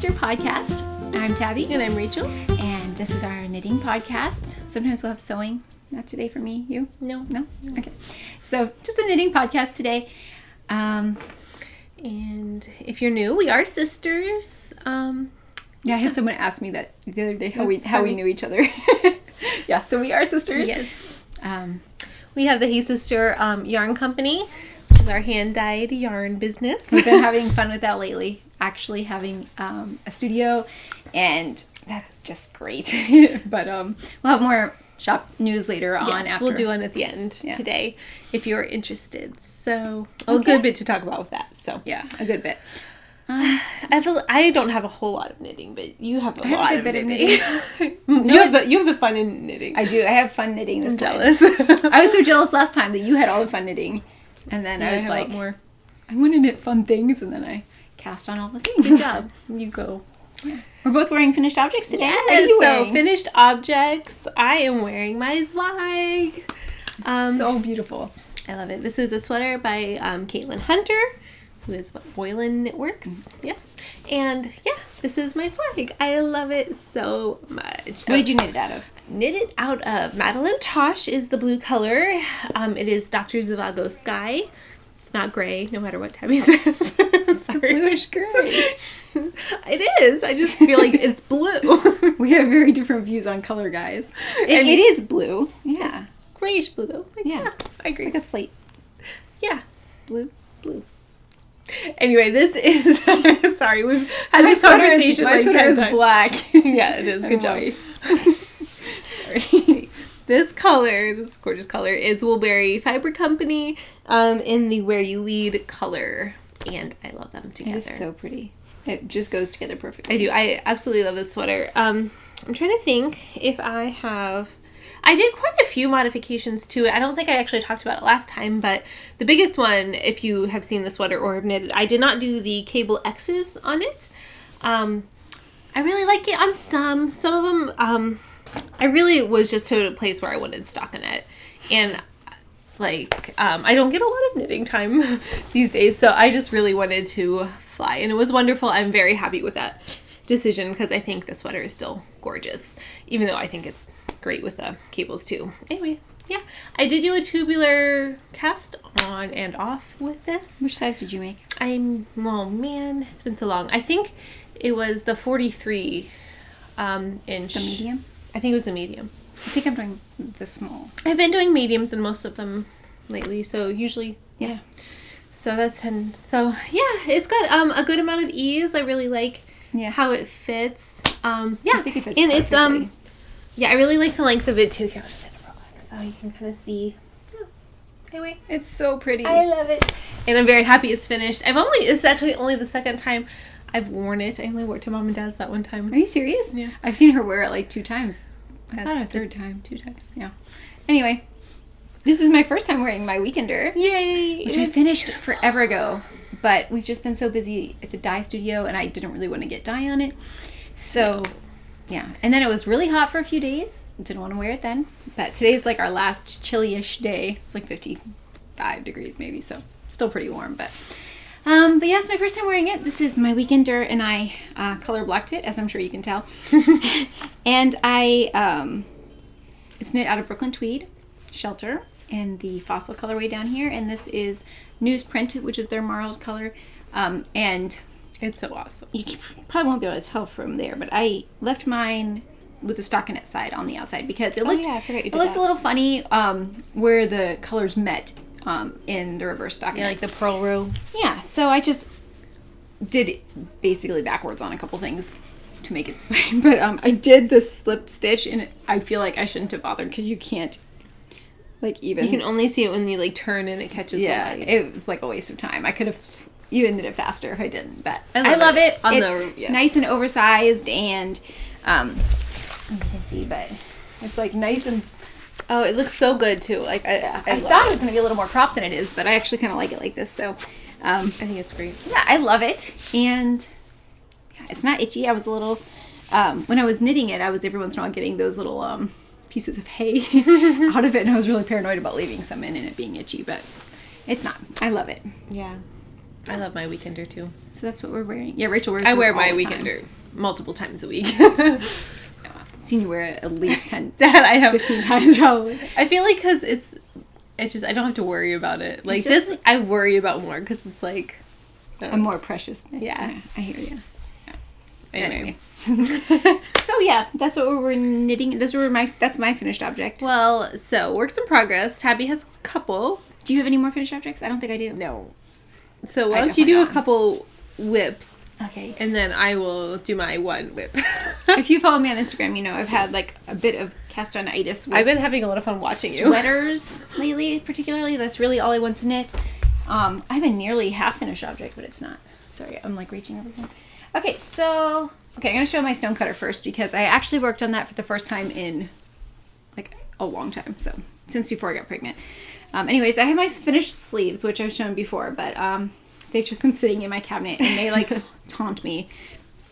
Sister podcast. I'm Tabi. And I'm Rachel. And this is our knitting podcast. Sometimes we'll have sewing. Not today for me. You? No. No? Okay. So just a knitting podcast today. And if you're new, we are sisters. Yeah, I had someone ask me that the other day, how we knew each other. Yeah, so we are sisters. Yes. We have the Hey Sister Yarn Company, which is our hand-dyed yarn business. We've been having fun with that lately. Actually having a studio, and that's just great. But we'll have more shop news later on. Yes, after. we'll do one at the end today if you're interested. So a good bit to talk about with that. So yeah, a good bit. I don't have a whole lot of knitting, but you have a lot of knitting. You have the fun in knitting. I do. I have fun knitting this time. Jealous. I was so jealous last time that you had all the fun knitting, and then I was like, more. I want to knit fun things, and then I cast on all the things. Good job. You go. Yeah. We're both wearing finished objects today. Yes, what are you wearing? So finished objects. I am wearing my Zweig. So beautiful. I love it. This is a sweater by Caitlin Hunter, who is Boylan Knitworks. Yes. And yeah, this is my Zweig. I love it so much. What did you knit it out of? Knit it out of Madelinetosh is the blue color. It is Dr. Zhivagos Sky. It's not gray, no matter what Tabi says. It's a bluish gray. It is. I just feel like it's blue. We have very different views on color, guys. It is blue. Yeah. It's grayish blue, though. Yeah, I agree. Like a slate. Yeah. Blue. Anyway, this is... Sorry, we've had this conversation My sweater is black. Yeah, it is. Good job. Sorry. This gorgeous color, is Woolberry Fiber Company in the Where You Lead color. And I love them together. It is so pretty. It just goes together perfectly. I do. I absolutely love this sweater. I'm trying to think if I have... I did quite a few modifications to it. I don't think I actually talked about it last time, but the biggest one, if you have seen the sweater or have knitted, I did not do the cable X's on it. I really like it on some. Some of them, I really was just to a place where I wanted stockinette. And I don't get a lot of knitting time these days, so I just really wanted to fly. And it was wonderful. I'm very happy with that decision because I think the sweater is still gorgeous, even though I think it's great with the cables too. Anyway, yeah, I did do a tubular cast on and off with this. Which size did you make? Oh man, it's been so long. I think it was the 43 inch. The medium? I think it was the medium. I think I'm doing the small. I've been doing mediums in most of them lately, so usually, yeah. So that's 10. So yeah, it's got a good amount of ease. I really like how it fits. Yeah, I think it fits and perfectly. it's yeah, I really like the length of it too. Here, I'll just hit it real quick so you can kind of see. Yeah. Anyway, it's so pretty. I love it, and I'm very happy it's finished. It's actually only the second time I've worn it. I only wore it to Mom and Dad's that one time. Are you serious? Yeah. I've seen her wear it like 2 times. I That's thought a third time. 2 times. Yeah. Anyway, this is my first time wearing my weekender. Yay! Which I finished forever ago. But we've just been so busy at the dye studio, and I didn't really want to get dye on it. So, yeah. And then it was really hot for a few days. Didn't want to wear it then. But today's like our last chilly-ish day. It's like 55 degrees maybe, so still pretty warm. But yeah, it's my first time wearing it. This is my weekender, and I color blocked it, as I'm sure you can tell. And it's knit out of Brooklyn Tweed Shelter in the Fossil colorway down here, and this is Newsprint, which is their marled color, and it's so awesome. You probably won't be able to tell from there, but I left mine with the stockinette side on the outside because it looked a little funny where the colors met in the reverse stockinette. Yeah, like the pearl row. Yeah, so I just did it basically backwards on a couple things to make it this way. But I did the slipped stitch, and I feel like I shouldn't have bothered because you can't even... You can only see it when you turn and it catches the light. It was like a waste of time. I could have even did it faster if I didn't, but I love it. It's nice and oversized, and you can see, but it's like nice and... Oh, it looks so good too. I thought it was going to be a little more cropped than it is, but I actually kind of like it like this, so... I think it's great. Yeah, I love it, and yeah, it's not itchy. I was a little... when I was knitting it, I was every once in a while getting those little pieces of hay out of it, and I was really paranoid about leaving some in and it being itchy, but it's not. I love it. Yeah. I love my weekender too. So that's what we're wearing. Yeah, Rachel wears I wear all my the weekender. time. multiple times a week. I've seen you wear it at least 10, That I have 15 times probably. I feel like because it's just, I don't have to worry about it. Like, just, this, I worry about more because it's like... A more precious knit. Yeah. I hear you. Anyway. So yeah, that's what we're knitting. That's my finished object. Well, so, works in progress. Tabi has a couple. Do you have any more finished objects? I don't think I do. No. So, why don't you do a couple whips? Okay. And then I will do my one whip. If you follow me on Instagram, you know I've had like a bit of cast-on-itis with I've been having a lot of fun watching you. Sweaters lately, particularly. That's really all I want to knit. I have a nearly half-finished object, but it's not. Sorry, I'm like reaching everything. Okay, so... Okay, I'm going to show my stonecutter first because I actually worked on that for the first time in like a long time. So, since before I got pregnant. Anyways, I have my finished sleeves, which I've shown before, but they've just been sitting in my cabinet and they like taunt me.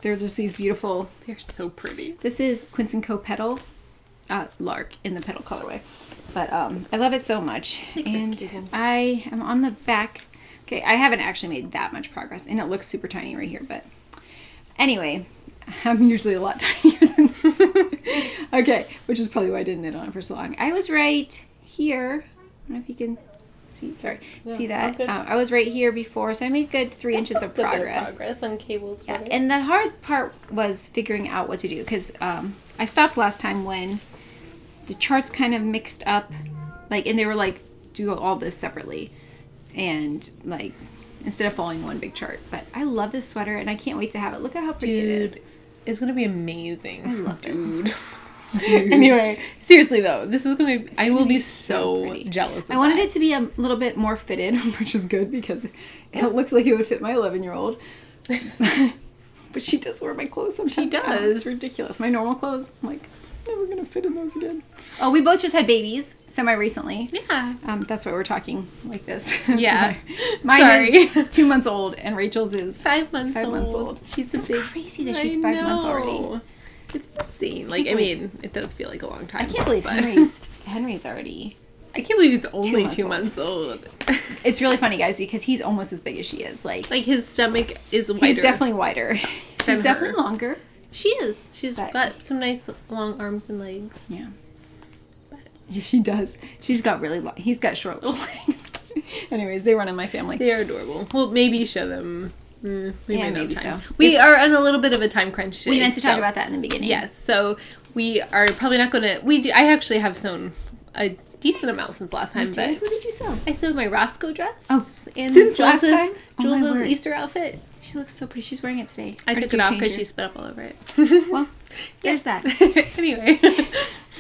They're just these beautiful... They're so pretty. This is Quince & Co. Petal, Lark in the Petal colorway. But I love it so much. And I am on the back. Okay, I haven't actually made that much progress, and it looks super tiny right here, but anyway, I'm usually a lot tinier than this. Okay, which is probably why I didn't knit on it for so long. I was right here. I don't know if you can see. Sorry, see that? I was right here before, so I made good 3 inches of progress. On cables. Yeah, and the hard part was figuring out what to do because I stopped last time when the charts kind of mixed up, like, and they were like, do all this separately, and like instead of following one big chart. But I love this sweater, and I can't wait to have it. Look at how pretty it is. It's gonna be amazing. I love it. Anyway, seriously though, this is gonna. I will be so jealous. I wanted it to be a little bit more fitted, which is good because it looks like it would fit my 11-year-old. But she does wear my clothes sometimes. She does. It's ridiculous. My normal clothes, I'm like, never gonna fit in those again. Oh, we both just had babies semi-recently. Yeah. That's why we're talking like this. Yeah. Mine is 2 months old, and Rachel's is 5 months old. 5 months old. It's crazy that she's 5 months already. It's insane. Like, I mean, it does feel like a long time. I can't believe Henry's already... I can't believe he's only 2 months old. It's really funny, guys, because he's almost as big as she is. Like his stomach is wider. He's definitely wider. She's definitely longer. She is. She's got some nice long arms and legs. Yeah. But yeah, she does. She's got really long... He's got short little legs. Anyways, they run in my family. They are adorable. Well, maybe show them... we might maybe have time. So. We are on a little bit of a time crunch today. We meant to talk about that in the beginning. Yes, so we are probably not going to... I actually have sewn a decent amount since last time. But who did you sew? I sewed my Roscoe dress. Oh, and since last time? Jules' Easter outfit. She looks so pretty. She's wearing it today. I took it off because she spit up all over it. Well, there's that. Anyway.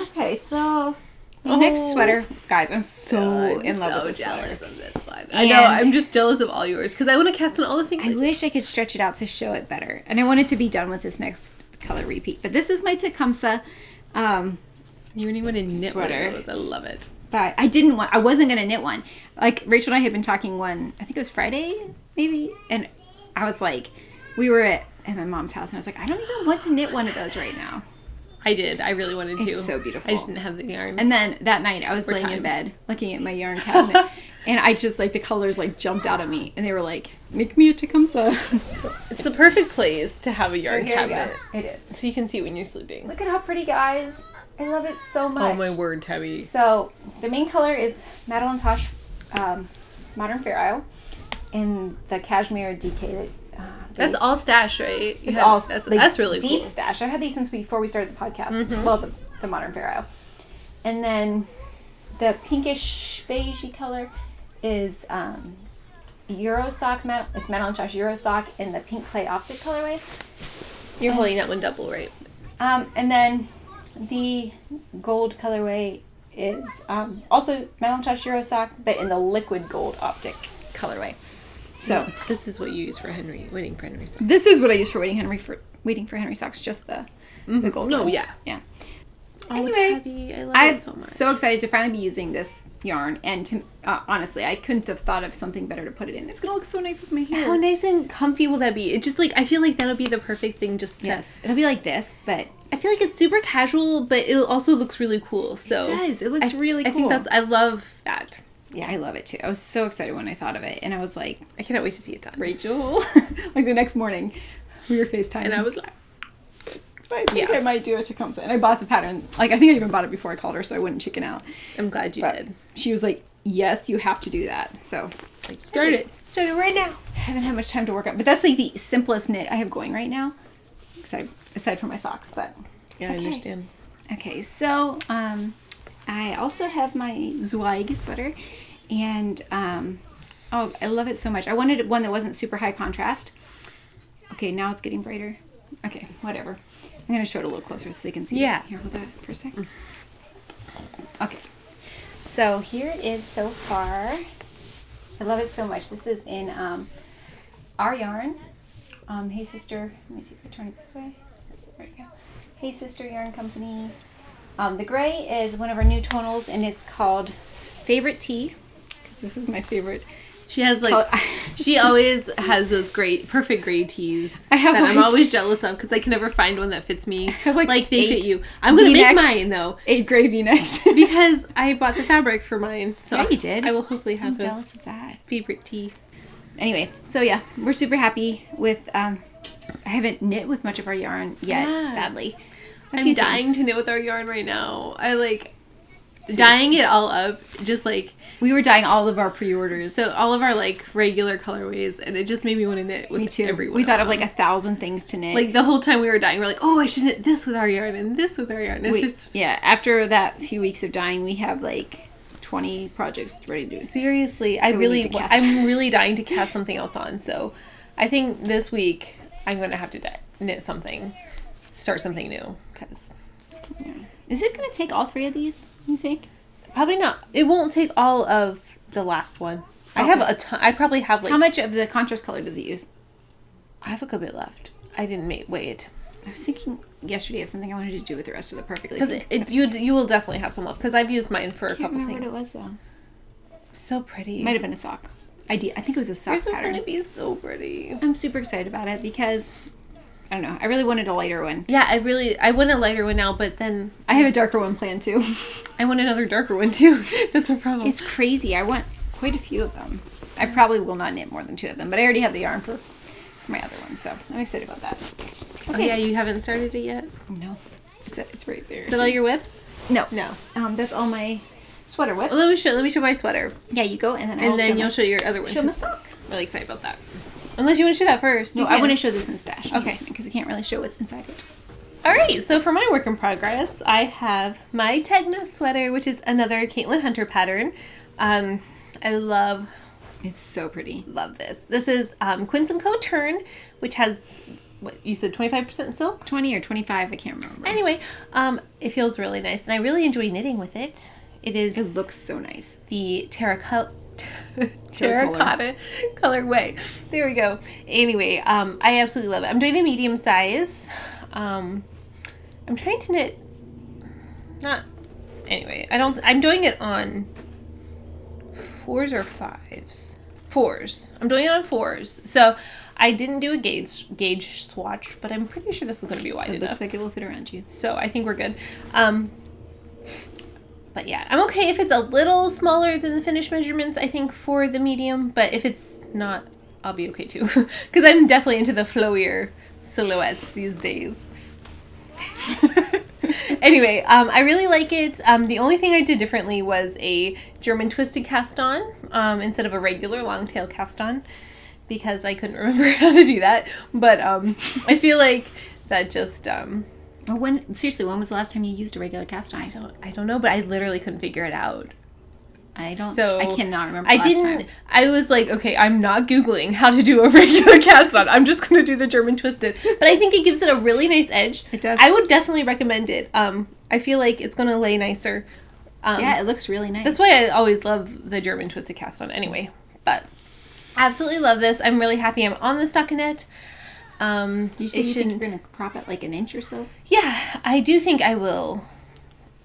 Okay, so... Next sweater. Guys, I'm so in love with this sweater. Of this one. I know, I'm just jealous of all yours because I want to cast on all the things. I wish I could stretch it out to show it better. And I wanted to be done with this next color repeat. But this is my Tecumseh you really want to knit sweater. One of those. I love it. But I wasn't going to knit one. Like, Rachel and I had been talking I think it was Friday, maybe? And I was like, we were at my mom's house, and I was like, I don't even want to knit one of those right now. I did. I really wanted to. It's so beautiful. I just didn't have the yarn. And then that night, I was laying in bed, looking at my yarn cabinet, and I just, like, the colors, like, jumped out at me, and they were like, make me a Tecumseh. So, it's the perfect place to have a yarn cabinet. It is. So you can see when you're sleeping. Look at how pretty, guys. I love it so much. Oh, my word, Tabi. So, the main color is Madelinetosh Modern Fair Isle, and the Cashmere DK. That's all stash, right? That's really cool. Deep stash. I've had these since before we started the podcast. Mm-hmm. Well, the Modern Fair Isle. And then the pinkish beigey color is Eurosock. It's Madelinetosh Eurosock in the pink clay Optic colorway. You're holding that one double, right? And then the gold colorway is also Madelinetosh Eurosock, but in the liquid gold Optic colorway. So this is what you use for waiting for Henry socks. This is what I use for waiting for Henry socks. Just the gold. No, one. Yeah. Anyway, Tabi, I love I'm it so much. So excited to finally be using this yarn, and honestly, I couldn't have thought of something better to put it in. It's gonna look so nice with my hair. How nice and comfy will that be? It just I feel like that'll be the perfect thing. Yes, it'll be like this, but I feel like it's super casual, but it also looks really cool. So it does. It looks really cool. I think I love that. Yeah, I love it too. I was so excited when I thought of it, and I was like, I cannot wait to see it done. Rachel, like the next morning, we were FaceTiming, and I was like, I think I might do a Tecumseh. And I bought the pattern. Like, I think I even bought it before I called her so I wouldn't chicken out. I'm glad you did. She was like, yes, you have to do that. So, start it right now. I haven't had much time to work on, but that's like the simplest knit I have going right now. Aside from my socks, but. Yeah, I understand. Okay, so, I also have my Zweig sweater. And, oh, I love it so much. I wanted one that wasn't super high contrast. Okay, now it's getting brighter. Okay, whatever. I'm going to show it a little closer so you can see it. Here, hold that for a second. Okay. So here it is so far. I love it so much. This is in our yarn. Hey Sister. Let me see if I turn it this way. There we go. Hey Sister Yarn Company. The gray is one of our new tonals, and it's called Favorite Tea. Because this is my favorite. She has she always has those perfect gray tees I have that I'm always jealous of because I can never find one that fits me. I have they fit you. I'm going to make mine though. 8 gray V-necks. Because I bought the fabric for mine. So yeah, you did. I will hopefully have I'm jealous of that. Favorite tee. Anyway, so yeah, we're super happy with, I haven't knit with much of our yarn yet, sadly. I'm dying to knit with our yarn right now. Dyeing it all up, just we were dyeing all of our pre-orders, so all of our regular colorways, and it just made me want to knit with me too. Everyone. We thought of 1,000 things to knit. The whole time we were dyeing, we're like, oh, I should knit this with our yarn and this with our yarn. It's after that few weeks of dyeing, we have 20 projects ready to do. Seriously, I'm really dying to cast something else on. So, I think this week I'm gonna have to knit something, start something new. Is it gonna take all 3 of these? You think? Probably not. It won't take all of the last one. Okay. I have a ton. I probably have How much of the contrast color does it use? I have a good bit left. I didn't weigh it. I was thinking yesterday of something I wanted to do with the rest of the perfectly. Because you will definitely have some left. Because I've used mine for a couple things. I can't remember what it was though. So pretty. Might have been a sock. I think it was a sock pattern. This is going to be so pretty. I'm super excited about it because I don't know. I really wanted a lighter one. Yeah, I want a lighter one now, but then I have a darker one planned too. I want another darker one too. That's a problem. It's crazy. I want quite a few of them. I probably will not knit more than 2 of them, but I already have the yarn for my other one, so I'm excited about that. Okay. Oh yeah, you haven't started it yet? No. It's right there. Is that all your whips? No. That's all my sweater whips. Well, let me show my sweater. Yeah, you go, and then you'll show your other one. Show my sock. I'm really excited about that. Unless you want to show that first. No, I want to show this in stash. Okay. Because I can't really show what's inside it. All right, so for my work in progress, I have my Tegna sweater, which is another Caitlin Hunter pattern. I love... It's so pretty. Love this. This is Quince & Co. Turn, which has, what, you said 25% silk? 20 or 25, I can't remember. Anyway, it feels really nice, and I really enjoy knitting with it. It looks so nice. The terracotta colorway. There we go. Anyway, I absolutely love it. I'm doing the medium size. I'm trying to knit. I'm doing it on 4s or 5s. 4s. I'm doing it on 4s. So I didn't do a gauge swatch, but I'm pretty sure this is going to be wide enough. It looks like it will fit around you. So I think we're good. But yeah, I'm okay if it's a little smaller than the finished measurements, I think, for the medium. But if it's not, I'll be okay too. Because I'm definitely into the flowier silhouettes these days. Anyway, I really like it. The only thing I did differently was a German twisted cast on instead of a regular long tail cast on. Because I couldn't remember how to do that. But I feel like that just... when was the last time you used a regular cast on? I don't know, but I literally couldn't figure it out. I cannot remember time. I was like, okay, I'm not Googling how to do a regular cast on. I'm just going to do the German twisted. But I think it gives it a really nice edge. It does. I would definitely recommend it. I feel like it's going to lay nicer. Yeah, it looks really nice. That's why I always love the German twisted cast on anyway. But absolutely love this. I'm really happy I'm on the stockinette. You think you're going to crop it like an inch or so? Yeah, I do think I will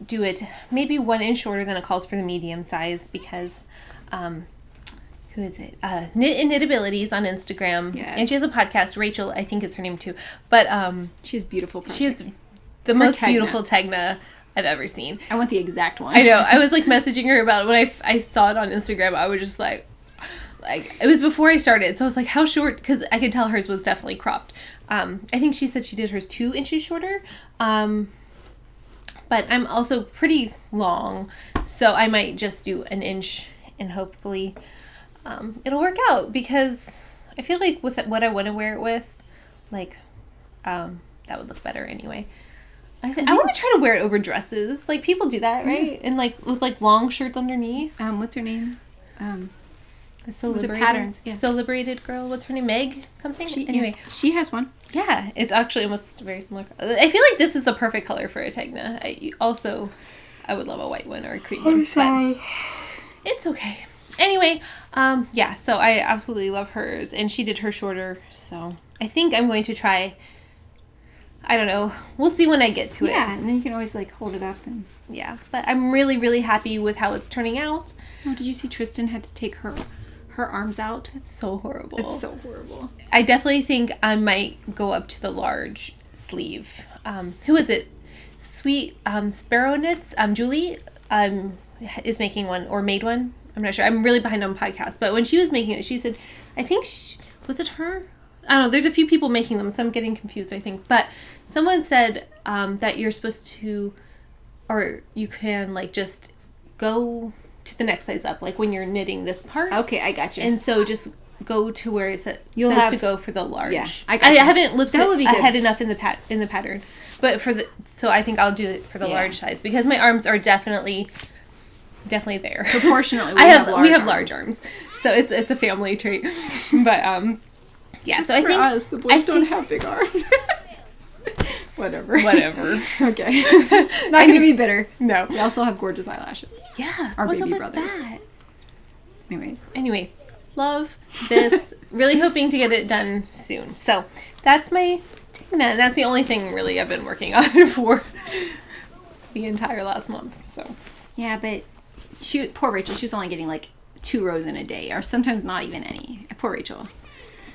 do it maybe 1 inch shorter than it calls for the medium size because, who is it? Knit and Knitabilities on Instagram. Yes. And she has a podcast, Rachel, I think is her name too. But she has beautiful projects. She has the most beautiful Tegna I've ever seen. I want the exact one. I know. I was messaging her about it when I saw it on Instagram. I was just like, it was before I started, so I was like, how short? Because I could tell hers was definitely cropped. I think she said she did hers 2 inches shorter. But I'm also pretty long, so I might just do an inch and hopefully it'll work out, because I feel like with what I want to wear it with, like, that would look better anyway. I want to try to wear it over dresses. Like, people do that, right? And, like, with, like, long shirts underneath. What's her name? So with the liberated, patterns. Yeah. So liberated girl. What's her name? Meg something? Anyway. Yeah. She has one. Yeah, it's actually almost very similar. I feel like this is the perfect color for a Tegna. I would love a white one or a cream one. I'm sorry. It's okay. Anyway, yeah, so I absolutely love hers, and she did her shorter, so I think I'm going to try, I don't know, we'll see when I get to it. Yeah, and then you can always, like, hold it up and... Yeah, but I'm really, really happy with how it's turning out. Oh, did you see Tristan had to take her arms out? It's so horrible. It's so horrible. I definitely think I might go up to the large sleeve. Who is it? Sweet Sparrow Knits. Julie is making one, or made one. I'm not sure. I'm really behind on podcasts. But when she was making it, she said, I think, was it her? I don't know. There's a few people making them, so I'm getting confused, I think. But someone said that you're supposed to, or you can, like, just go to the next size up, like when you're knitting this part. Okay, I got you. And so just go to where it says to go for the large. Yeah, I haven't looked ahead enough in the pattern, but so I think I'll do it for the large size, because my arms are definitely there. Proportionally, we have large arms, so it's a family trait. But yeah. Just so I think us, the boys don't have big arms. Whatever. Okay. Not gonna be bitter. No. We also have gorgeous eyelashes. Yeah. Our What's baby up with brothers. that? Anyway, love this. Really hoping to get it done soon. So that's my Tegna. That's the only thing really I've been working on for the entire last month. So yeah, but poor Rachel, she was only getting like 2 rows in a day, or sometimes not even any. Poor Rachel.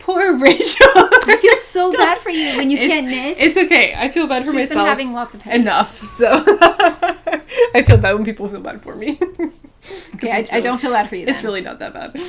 I feel so bad for you when you can't knit. It's okay. I feel bad for myself. She's been having lots of headaches. Enough. So I feel bad when people feel bad for me. Okay, I don't feel bad for you then. It's really not that bad.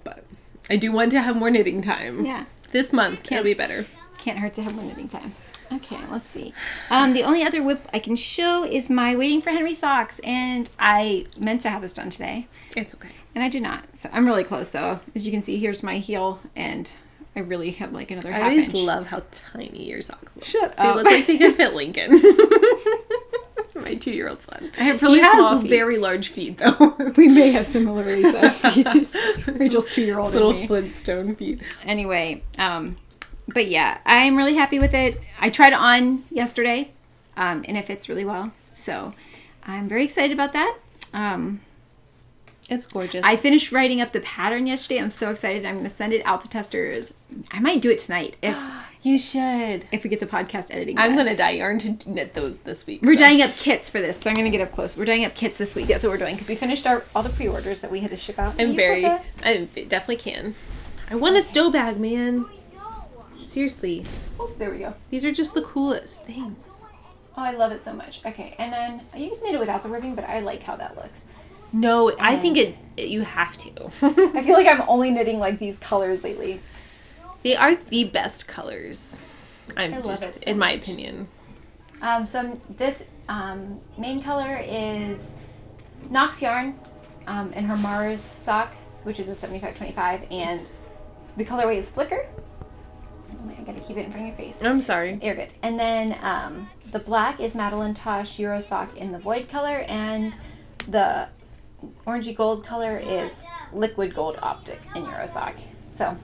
But I do want to have more knitting time. Yeah. This month, it'll be better. Can't hurt to have more knitting time. Okay, let's see. The only other whip I can show is my Waiting for Henry socks, and I meant to have this done today. It's okay. And I did not. So I'm really close, though. As you can see, here's my heel, and I really have like another half inch. I always love how tiny your socks look. Shut up. They look like they could fit Lincoln. My 2-year-old son. I have really small feet. Very large feet, though. We may have similarly sized feet. Rachel's 2-year-old little and me. Flintstone feet. Anyway, but yeah, I'm really happy with it. I tried it on yesterday, and it fits really well. So I'm very excited about that. It's gorgeous. I finished writing up the pattern yesterday. I'm so excited. I'm going to send it out to testers. I might do it tonight if you should. If we get the podcast editing done. I'm going to dye yarn to knit those this week. We're dyeing up kits for this, so I'm going to get up close. We're dyeing up kits this week. That's what we're doing, because we finished all the pre-orders that we had to ship out. I definitely can. I want a stow bag, man. Seriously. Oh, there we go. These are just the coolest things. Oh, I love it so much. Okay, and then you can knit it without the ribbing, but I like how that looks. No, I think you have to. I feel like I'm only knitting like these colors lately. They are the best colors. I love it so in my much. opinion. So this main color is Knox yarn in her Mars sock, which is a 75/25, and the colorway is Flicker. Oh, I gotta keep it in front of your face. I'm sorry. You're good. And then the black is Madelinetosh Euro sock in the void color, and the orangey gold color is liquid gold Optic in Euro sock. So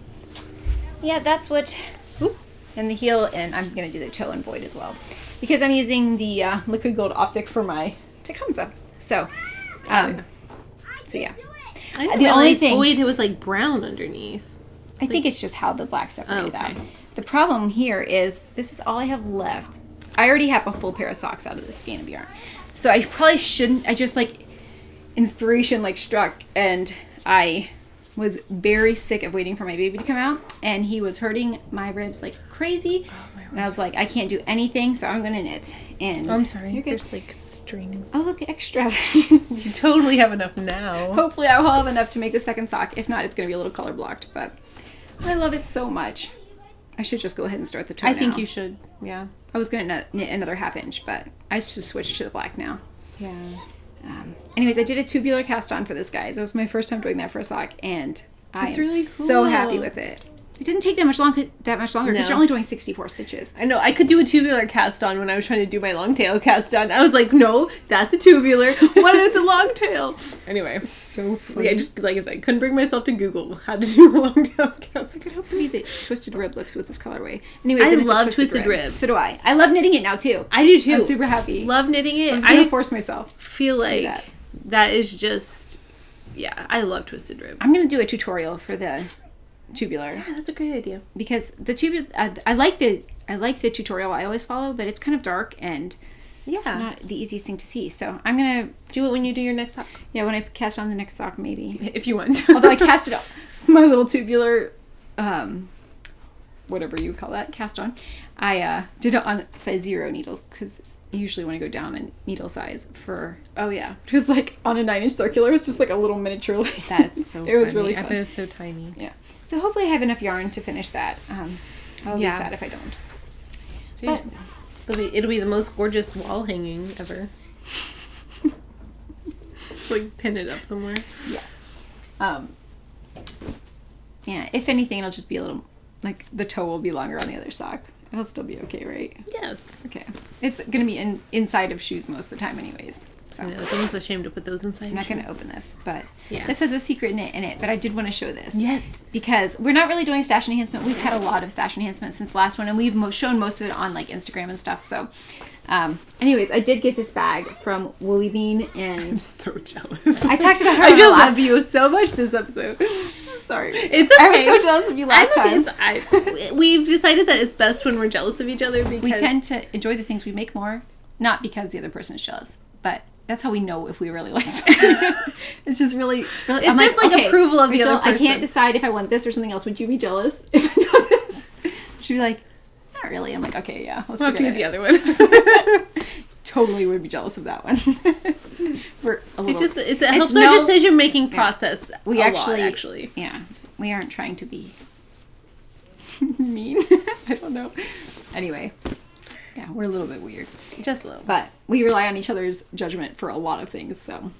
yeah, that's what. Ooh, and the heel, and I'm gonna do the toe and void as well, because I'm using the liquid gold Optic for my Tecumseh. So yeah. The only thing void, it was like brown underneath. I think it's just how the black separated out. Okay. The problem here is this is all I have left. I already have a full pair of socks out of this skein of yarn, so I probably shouldn't. I just inspiration struck, and I was very sick of waiting for my baby to come out, and he was hurting my ribs like crazy. And I was like, I can't do anything, so I'm gonna knit. And I'm sorry, you're good. there's strings. Oh, look, extra. You totally have enough now. Hopefully I will have enough to make the second sock. If not, it's gonna be a little color blocked, but I love it so much. I should just go ahead and start the toe I think now. you should. Yeah. I was going to knit another 1/2 inch, but I just switched to the black now. Yeah. Anyways, I did a tubular cast on for this, guys. It was my first time doing that for a sock, and I am really so cool. happy with it. It didn't take that much longer because No. you're only doing 64 stitches. I know. I could do a tubular cast on when I was trying to do my long tail cast on. I was like, no, that's a tubular. What is a long tail? Anyway. So funny. Yeah, just like I said, couldn't bring myself to Google how to do a long tail cast. Look at how pretty the twisted rib looks with this colorway. Anyways, I and it's a love twisted rib. So do I. I love knitting it now too. I do too. I'm super happy. Love knitting it. I was gonna force myself. Feel to do like that is just, yeah, I love twisted rib. I'm gonna do a tutorial for the tubular. Yeah, that's a great idea. Because the tubular, I like the tutorial I always follow, but it's kind of dark and not the easiest thing to see. So I'm gonna do it when you do your next sock. Yeah, when I cast on the next sock, maybe. If you want. Although I cast it on my little tubular, whatever you call that, cast on. I did it on size 0 needles because you usually want to go down in needle size for. Oh yeah. It was like on a 9-inch circular. It was just like a little miniature. That's so. It was really fun. I bet it was so tiny. Yeah. So hopefully I have enough yarn to finish that. I'll be sad if I don't. Seriously. It'll be the most gorgeous wall hanging ever. Just like pin it up somewhere. Yeah. Yeah. If anything, it'll just be a little like the toe will be longer on the other sock. It'll still be okay, right? Yes. Okay. It's gonna be inside of shoes most of the time, anyways. So I know, it's almost a shame to put those inside. I'm not gonna open this, but yeah. This has a secret knit in it. But I did want to show this. Yes. Because we're not really doing stash enhancement. We've had a lot of stash enhancement since the last one, and we've shown most of it on like Instagram and stuff. So, anyways, I did get this bag from Woolly Bean, and I'm so jealous. I talked about her. I just love you so much this episode. Sorry. It's okay. I was so jealous of you last time. We've decided that it's best when we're jealous of each other because we tend to enjoy the things we make more, not because the other person is jealous, but that's how we know if we really like something. It's just really it's I'm just like okay, approval of Rachel, the other person. I can't decide if I want this or something else. Would you be jealous if I got this? She'd be like, not really. I'm like, okay, yeah, let's we'll have to get get the other one. Totally would be jealous of that one. We're a little, it helps our decision making process. We actually yeah, we aren't trying to be mean. I don't know. Anyway, yeah, we're a little bit weird, just a little. But we rely on each other's judgment for a lot of things. So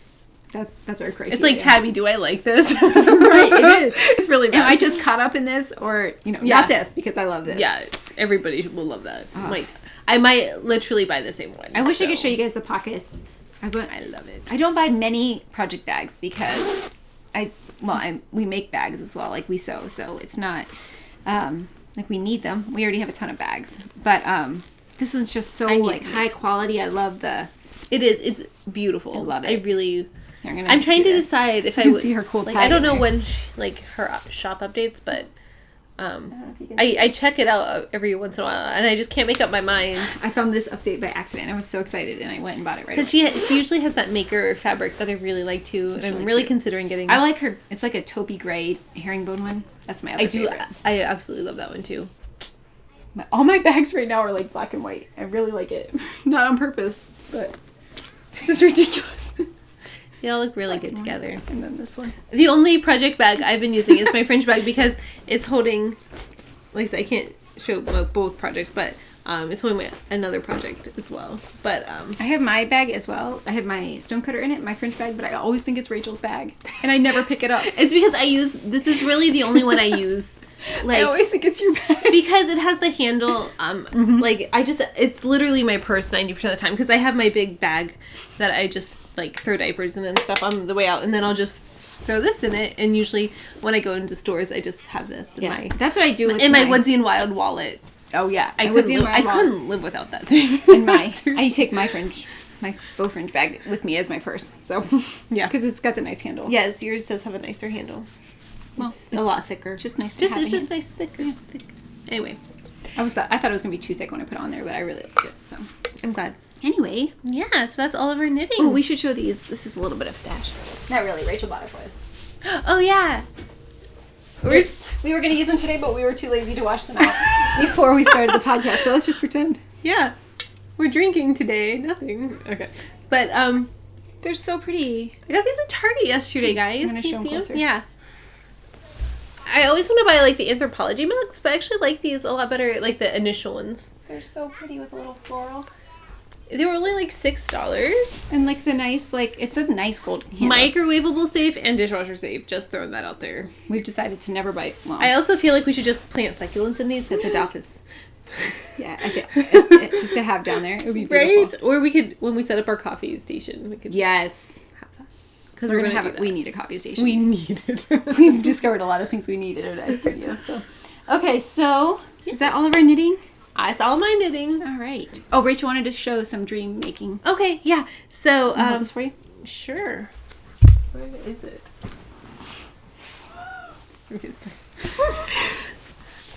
that's our criteria. It's like, Tabi, do I like this? Right, it is. It's really bad. Am I just caught up in this, or not this because I love this? Yeah, everybody will love that. Like, I might literally buy the same one. I wish I could show you guys the pockets. I love it. I don't buy many project bags because we make bags as well, like we sew, so it's not like we need them. We already have a ton of bags, but this one's just so like high quality. I love it is. It's beautiful. I love it. I really. Here, I'm trying to decide if I would see her cool tag. I don't know when her shop updates, but I check it out every once in a while, and I just can't make up my mind. I found this update by accident. I was so excited, and I went and bought it right away. Because she usually has that maker fabric that I really like too, and I'm really considering getting. I like her. It's like a taupey gray herringbone one. That's my other favorite. I absolutely love that one too. All my bags right now are like black and white. I really like it. Not on purpose, but this is ridiculous. They all look really good together. And then this one. The only project bag I've been using is my fringe bag because it's holding, like I said, I can't show both projects, but it's holding another project as well. But I have my bag as well. I have my stonecutter in it, my fringe bag, but I always think it's Rachel's bag, and I never pick it up. It's because this is really the only one I use. Like, I always think it's your bag because it has the handle. Like it's literally my purse 90% of the time because I have my big bag that I just like throw diapers in and stuff on the way out, and then I'll just throw this in it. And usually when I go into stores, I just have this. That's what I do in my Woodsy and Wild wallet. Oh yeah, I couldn't live without that thing. And I take my faux fringe bag with me as my purse. So yeah, because it's got the nice handle. Yes, yours does have a nicer handle. Well, it's a lot thicker. Just nice. It's just nice, thicker. Yeah. Thick. Anyway, I thought it was gonna be too thick when I put it on there, but I really like it. So I'm glad. Anyway, yeah. So that's all of our knitting. Oh, we should show these. This is a little bit of stash. Not really. Rachel bought it for us. Oh yeah. We were gonna use them today, but we were too lazy to wash them out before we started the podcast. So let's just pretend. Yeah, we're drinking today. Nothing. Okay, but they're so pretty. I got these at Target yesterday, guys. I'm gonna show them closer. Yeah. I always want to buy like the Anthropologie mugs, but I actually like these a lot better, like the initial ones. They're so pretty with a little floral. They were only like $6. And like the nice, like, it's a nice gold handle. Microwavable safe and dishwasher safe. Just throwing that out there. We've decided to never buy. Well, I also feel like we should just plant succulents in these at the office. Yeah, I think just to have down there, it would be beautiful. Right? Or we could, when we set up our coffee station, we could Yes. have that. Because We're gonna have it. We need a coffee station. We need it. We've discovered a lot of things we need in our studio. So, okay, so is that all of our knitting? It's all my knitting. All right. Oh, Rachel wanted to show some dream making. Okay, yeah. So, Can I hold this for you? Sure. Where is it?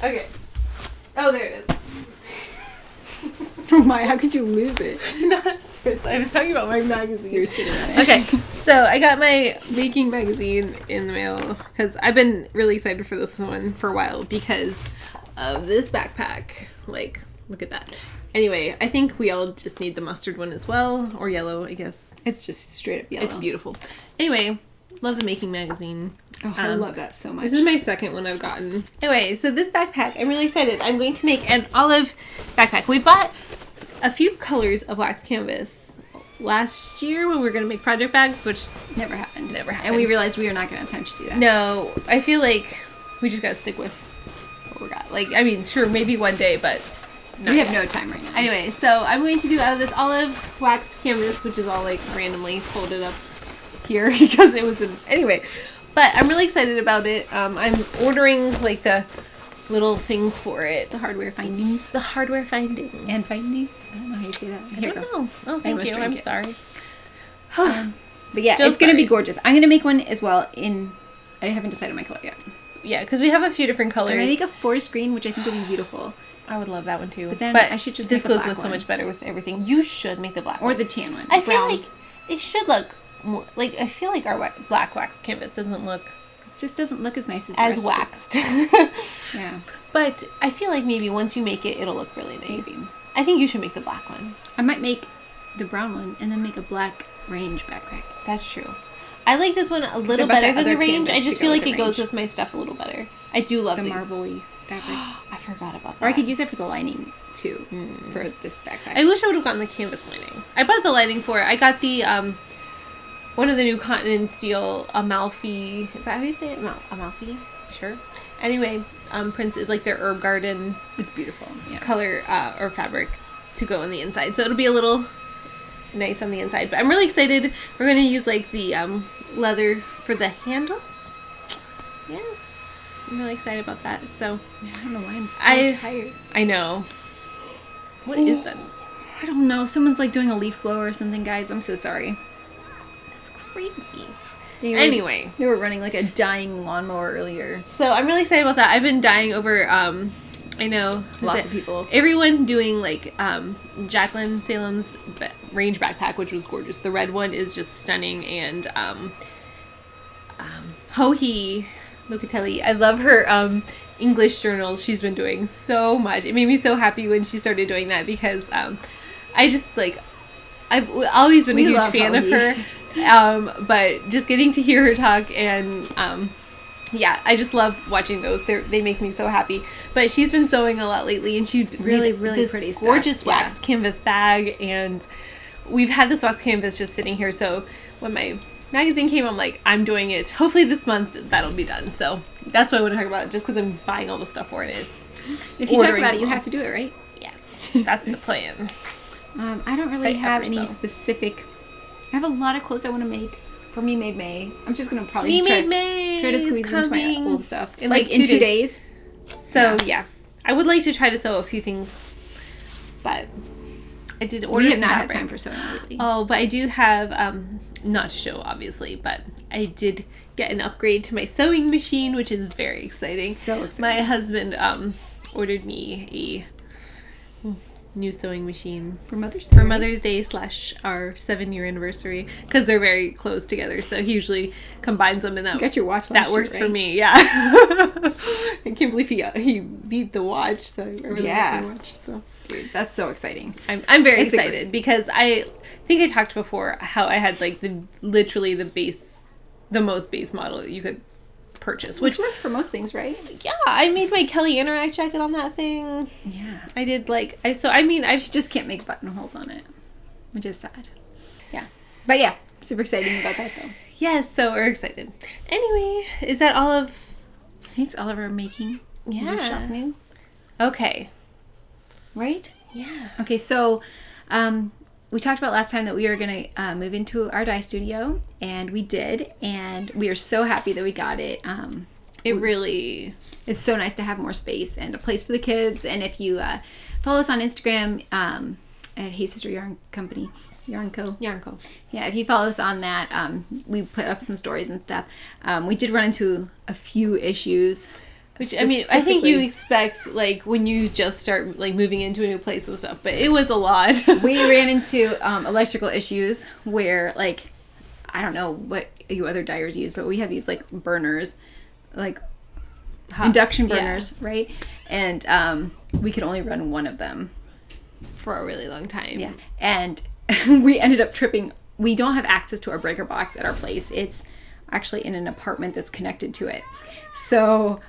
Okay. Oh, there it is. Oh my, how could you lose it? I was talking about my magazine. You're sitting on it. Okay, so I got my baking magazine in the mail because I've been really excited for this one for a while because of this backpack. Like, look at that. Anyway, I think we all just need the mustard one as well, or yellow, I guess. It's just straight up yellow. It's beautiful. Anyway, love the making magazine. Oh, I love that so much. This is my second one I've gotten. Anyway, so this backpack, I'm really excited. I'm going to make an olive backpack. We bought a few colors of wax canvas last year when we were going to make project bags, which never happened. Never happened. And we realized we were not going to have time to do that. No, I feel like we just got to stick with what we got. Like, I mean, sure, maybe one day, but we have no time right now. Anyway, so I'm going to do out of this olive wax canvas, which is all like randomly folded up here because it was in... Anyway, but I'm really excited about it. I'm ordering like the little things for it. The hardware findings. The hardware findings. And findings? I don't know how you say that. I don't know. Oh, thank you. I'm sorry. But yeah, it's going to be gorgeous. I'm going to make one as well in... I haven't decided my color yet. Yeah, because we have a few different colors. I'm going to make a forest green, which I think will be beautiful. I would love that one too. But then I should just this make a goes black with so one. much better with everything. You should make the black or one. the tan one. I feel like it should look more like I feel like our black wax canvas doesn't look it just doesn't look as nice as the rest waxed. of it. Yeah. But I feel like maybe once you make it, it'll look really nice. Maybe. I think you should make the black one. I might make the brown one and then make a black range backpack. That's true. I like this one a little better than the range. I just feel like it goes with my stuff a little better. I do love the marbly fabric. I forgot about that. Or I could use it for the lining too for this backpack. I wish I would have gotten the canvas lining. I bought the lining for it. I got the one of the new cotton and steel Amalfi. Is that how you say it? Amalfi? Sure. Anyway, prints is like their herb garden. It's beautiful. Yeah. Color or fabric to go on the inside. So it'll be a little nice on the inside. But I'm really excited. We're going to use like the leather for the handles. Yeah. I'm really excited about that. So I don't know why I'm so tired. I know. What is that? I don't know. Someone's like doing a leaf blower or something, guys. I'm so sorry. That's crazy. Anyway, they were running like a dying lawnmower earlier. So I'm really excited about that. I've been dying over I know lots of people. Everyone doing like Jacqueline Salem's range backpack, which was gorgeous. The red one is just stunning, and Hohi Locatelli. I love her English journals. She's been doing so much. It made me so happy when she started doing that because I just like I've always been a huge fan of her. But just getting to hear her talk and yeah, I just love watching those. They make me so happy. But she's been sewing a lot lately, and she really this pretty stuff. Gorgeous waxed canvas bag, and we've had this waxed canvas just sitting here. So when my magazine came, I'm like, I'm doing it. Hopefully this month that'll be done. So that's why I want to talk about it, just because I'm buying all the stuff for it. If you talk about it, you have to do it, right? Yes, that's the plan. I don't really have any specific. I have a lot of clothes I want to make for Me Made May. I'm just gonna probably try to squeeze into my old stuff in like in 2 days. So yeah, I would like to try to sew a few things, but I did order. We have not had time for sewing lately. Oh, but I do have not to show obviously, but I did get an upgrade to my sewing machine, which is very exciting. So exciting. My husband ordered me a new sewing machine for Mother's Day. For Mother's Day / our 7-year anniversary, because they're very close together. So he usually combines them, and that you got your watch that works year, right? for me. Yeah, I can't believe he beat the watch. So I really like the watch. So dude, that's so exciting. I'm very excited because I think I talked before how I had like the most base model you could purchase. Which worked for most things, right? Yeah, I made my Kelly Anorak jacket on that thing. Yeah. I did I just can't make buttonholes on it, which is sad. Yeah. But yeah, super exciting about that though. Yes, so we're excited. Anyway, is that all of... I think it's all of our making. Yeah. Shop news. Okay. Right? Yeah. Okay, so we talked about last time that we were going to move into our dye studio, and we did, and we are so happy that we got it. It's so nice to have more space and a place for the kids. And if you follow us on Instagram at Hey Sister Yarn Company, Yarn Co. Yeah, if you follow us on that, we put up some stories and stuff. We did run into a few issues. Which, I mean, I think you expect, like, when you just start, like, moving into a new place and stuff, but it was a lot. We ran into electrical issues where, like, I don't know what you other dyers use, but we have these, like, burners, like, induction burners, right? And we could only run one of them. For a really long time. Yeah. And we ended up tripping. We don't have access to our breaker box at our place. It's actually in an apartment that's connected to it. So...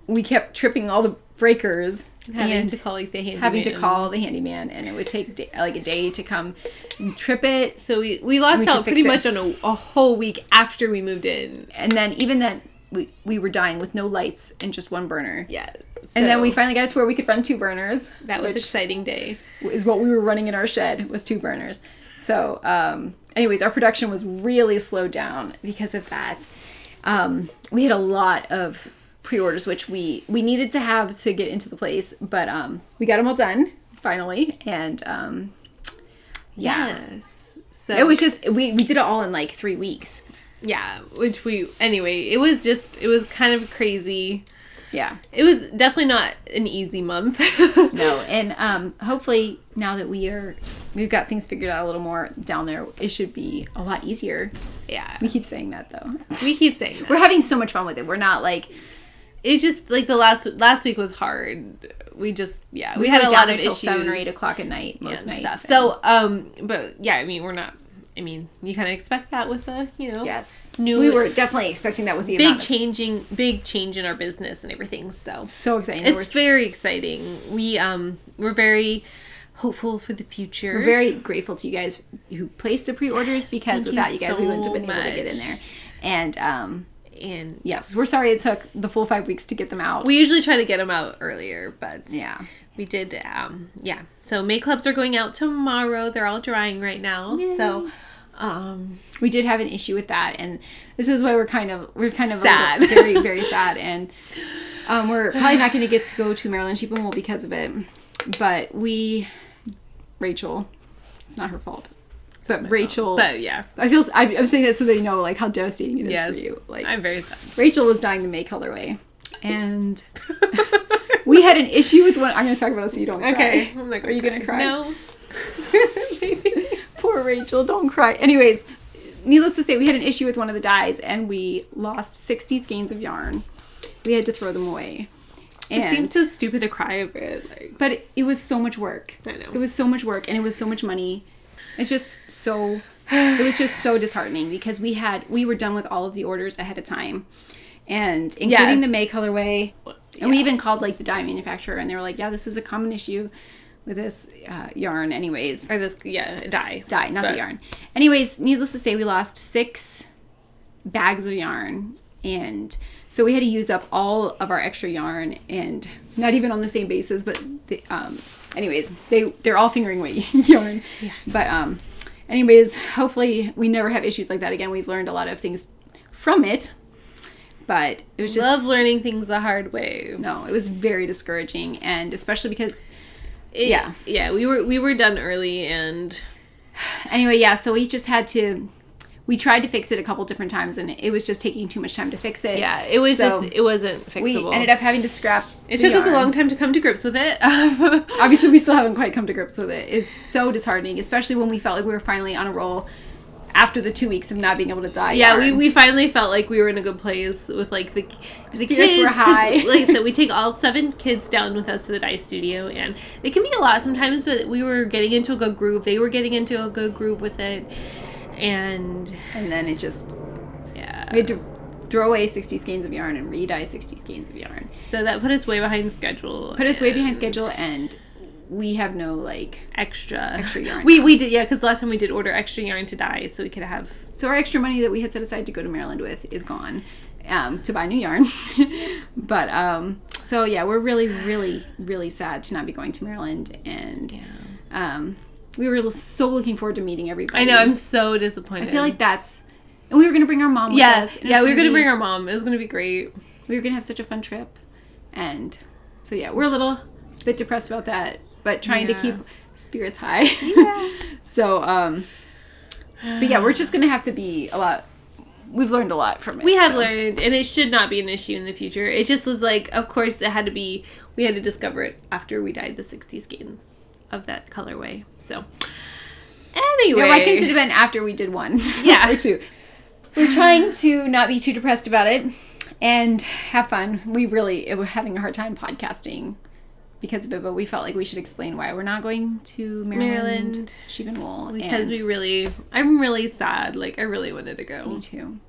we kept tripping all the breakers having to call the handyman, and it would take like a day to come and trip it. So we lost out pretty much on a whole week after we moved in, and then even then we were dying with no lights and just one burner. Yeah. And then we finally got it to where we could run 2 burners. That was an exciting day. Is what we were running in our shed, was 2 burners. So anyways, our production was really slowed down because of that. We had a lot of pre-orders, which we needed to have to get into the place, but we got them all done finally, and yes, so it was just we did it all in like 3 weeks. Yeah, it was kind of crazy. Yeah, it was definitely not an easy month. No, and hopefully now that we've got things figured out a little more down there, it should be a lot easier. Yeah, we keep saying that though. We're having so much fun with it. We're not like... It's just like the last week was hard. We had a lot of issues 7 or 8 o'clock at night most nights. Stuff. So but yeah, I mean you kind of expect that with the yes, we were definitely expecting that with the big change in our business and everything. So exciting. It's very exciting. We're very hopeful for the future. We're very grateful to you guys who placed the pre-orders, because without you guys we wouldn't have been able to get in there. And yes, we're sorry it took the full 5 weeks to get them out. We usually try to get them out earlier, but yeah, we did. So May clubs are going out tomorrow. They're all drying right now. Yay. So we did have an issue with that, and this is why we're kind of sad, very very sad, and we're probably not going to get to go to Maryland Sheep and Wool because of it. But Rachel, it's not her fault. But Rachel... But yeah. I'm saying that so they know like how devastating it is for you. Like, I'm very sad. Rachel was dyeing the May colorway. And we had an issue with one... I'm going to talk about it so you don't cry. Okay. I'm like, are you going to cry? No. Maybe. Poor Rachel, don't cry. Anyways, needless to say, we had an issue with one of the dyes, and we lost 60 skeins of yarn. We had to throw them away. And it seems so stupid to cry over it. But it was so much work. I know. It was so much work, and it was so much money. It was just so disheartening, because we were done with all of the orders ahead of time, and including the May colorway, and we even called like the dye manufacturer, and they were like, yeah, this is a common issue with this yarn anyways. Or this, dye, not the yarn. Anyways, needless to say, we lost 6 bags of yarn, and so we had to use up all of our extra yarn, and not even on the same basis, but anyways, they're all fingering weight yarn. Yeah. But anyways, hopefully we never have issues like that again. We've learned a lot of things from it, but it was just... Love learning things the hard way. No, it was very discouraging, and especially because... we were done early, and... Anyway, so we just had to... We tried to fix it a couple different times, and it was just taking too much time to fix it. Yeah, it wasn't fixable. We ended up having to scrap It took us a long time to come to grips with it. Obviously, we still haven't quite come to grips with it. It's so disheartening, especially when we felt like we were finally on a roll after the 2 weeks of not being able to dye yarn. We finally felt like we were in a good place with like the kids were high. Like I said, we take all 7 kids down with us to the dye studio, and it can be a lot sometimes, but we were getting into a good groove. They were getting into a good groove with it. And then it just... Yeah. We had to throw away 60 skeins of yarn and re-dye 60 skeins of yarn. So that put us way behind schedule. And we have no, like, extra yarn. We did, yeah, because last time we did order extra yarn to dye so we could have... So our extra money that we had set aside to go to Maryland with is gone to buy new yarn. But, so yeah, we're really, really, really sad to not be going to Maryland. And we were so looking forward to meeting everybody. I know, I'm so disappointed. I feel like that's... And we were going to bring our mom with us. Yeah, we were going to bring our mom. It was going to be great. We were going to have such a fun trip. And so, yeah, we're a little bit depressed about that, but trying to keep spirits high. Yeah. So, but yeah, we're just going to have to be a lot... We've learned a lot from it. We have learned, and it should not be an issue in the future. It just was like, of course, it had to be... We had to discover it after we dyed the 60 skeins of that colorway. So, anyway. Yeah, why couldn't it have been after we did one? Yeah. Or two. We're trying to not be too depressed about it and have fun. We're having a hard time podcasting because of it, but we felt like we should explain why we're not going to Maryland Sheep and Wool. Because I'm really sad. Like, I really wanted to go. Me too.